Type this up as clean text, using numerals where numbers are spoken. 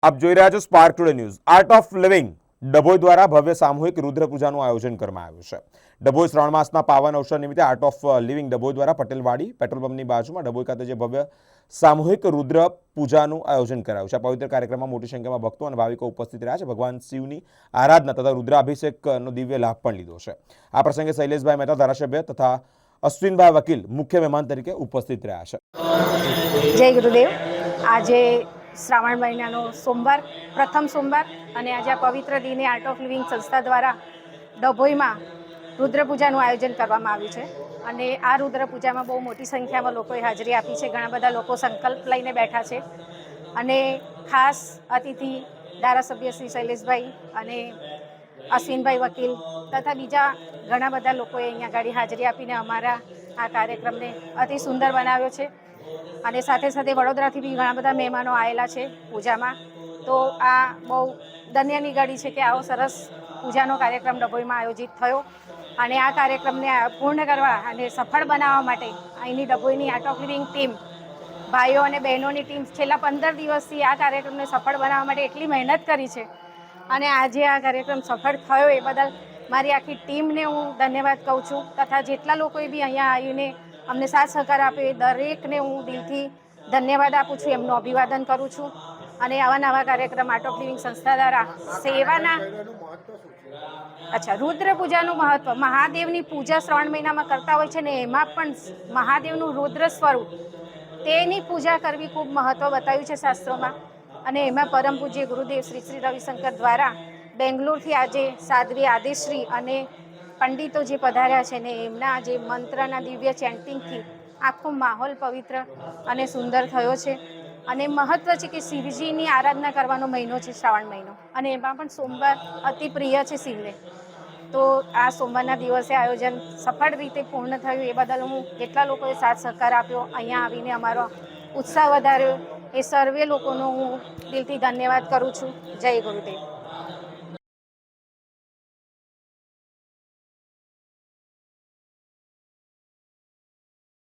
આપ જોઈ રહ્યા છો spark today news. Art of living Dabhoi દ્વારા ભવ્ય સામૂહિક રુદ્ર પૂજાનું આયોજન કરવામાં આવ્યું છે। ડભોઈ શ્રાવણ માસના પાવન અવસર નિમિત્તે આર્ટ ઓફ લિવિંગ ડભોઈ દ્વારા પટેલવાડી પેટ્રોલ પંપની બાજુમાં ડભોઈ ખાતે જે ભવ્ય સામૂહિક રુદ્ર પૂજાનું આયોજન કરાયું છે। આ પવિત્ર કાર્યક્રમમાં મોટી સંખ્યામાં ભક્તો અને ભાવિકો ઉપસ્થિત રહ્યા છે। ભગવાન શિવની આરાધના તથા રુદ્રાભિષેકનો દિવ્ય લાભ પણ લીધો છે। આ પ્રસંગે શૈલેષભાઈ મહેતા ધારાસભ્ય તથા અશ્વિનભાઈ વકીલ મુખ્ય મહેમાન તરીકે ઉપસ્થિત રહ્યા છે। જય ગુરુદેવ। આજે શ્રાવણ મહિનાનો સોમવાર, પ્રથમ સોમવાર અને આજે આ પવિત્ર દિને આર્ટ ઓફ લિવિંગ સંસ્થા દ્વારા ડભોઈમાં રુદ્રપૂજાનું આયોજન કરવામાં આવ્યું છે અને આ રુદ્રપૂજામાં બહુ મોટી સંખ્યામાં લોકોએ હાજરી આપી છે। ઘણા બધા લોકો સંકલ્પ લઈને બેઠા છે અને ખાસ અતિથિ ધારાસભ્ય શ્રી શૈલેષભાઈ અને અશ્વિનભાઈ વકીલ તથા બીજા ઘણા બધા લોકોએ અહીંયા આગળ હાજરી આપીને અમારા આ કાર્યક્રમને અતિ સુંદર બનાવ્યો છે અને સાથે સાથે વડોદરાથી બી ઘણા બધા મહેમાનો આવેલા છે પૂજામાં। તો આ બહુ ધન્યની ઘડી છે કે આવો સરસ પૂજાનો કાર્યક્રમ ડભોઈમાં આયોજિત થયો અને આ કાર્યક્રમને પૂર્ણ કરવા અને સફળ બનાવવા માટે અહીંની ડભોઈની આર્ટ ઓફ લિવિંગ ટીમ, ભાઈઓ અને બહેનોની ટીમ છેલ્લા 15 દિવસથી આ કાર્યક્રમને સફળ બનાવવા માટે એટલી મહેનત કરી છે અને આજે આ કાર્યક્રમ સફળ થયો એ બદલ મારી આખી ટીમને હું ધન્યવાદ કહું છું તથા જેટલા લોકોએ બી અહીંયા આવીને અમને સાથ સહકાર આપ્યો એ દરેકને હું દિલથી ધન્યવાદ આપું છું, એમનું અભિવાદન કરું છું અને આવા નવા કાર્યક્રમ આર્ટ ઓફ લિવિંગ સંસ્થા દ્વારા સેવાના રુદ્ર પૂજાનું મહત્વ, મહાદેવની પૂજા શ્રાવણ મહિનામાં કરતા હોય છે ને એમાં પણ મહાદેવનું રુદ્ર સ્વરૂપ તેની પૂજા કરવી ખૂબ મહત્વ બતાવ્યું છે શાસ્ત્રોમાં અને એમાં પરમ પૂજ્ય ગુરુદેવ શ્રી શ્રી રવિશંકર દ્વારા બેંગ્લોરથી આજે સાધ્વી આદેશ્રી અને પંડિતો જે પધાર્યા છે ને એમના જે મંત્રના દિવ્ય ચેન્ટિંગથી આખો માહોલ પવિત્ર અને સુંદર થયો છે અને મહત્વ છે કે શિવજીની આરાધના કરવાનો મહિનો છે શ્રાવણ મહિનો અને એમાં પણ સોમવાર અતિ પ્રિય છે શિવને। તો આ સોમવારના દિવસે આયોજન સફળ રીતે પૂર્ણ થયું એ બદલ હું કેટલા લોકોએ સાથ સહકાર આપ્યો, અહીંયા આવીને અમારો ઉત્સાહ વધાર્યો એ સર્વે લોકોનો હું દિલથી ધન્યવાદ કરું છું। જય ગુરુદેવ।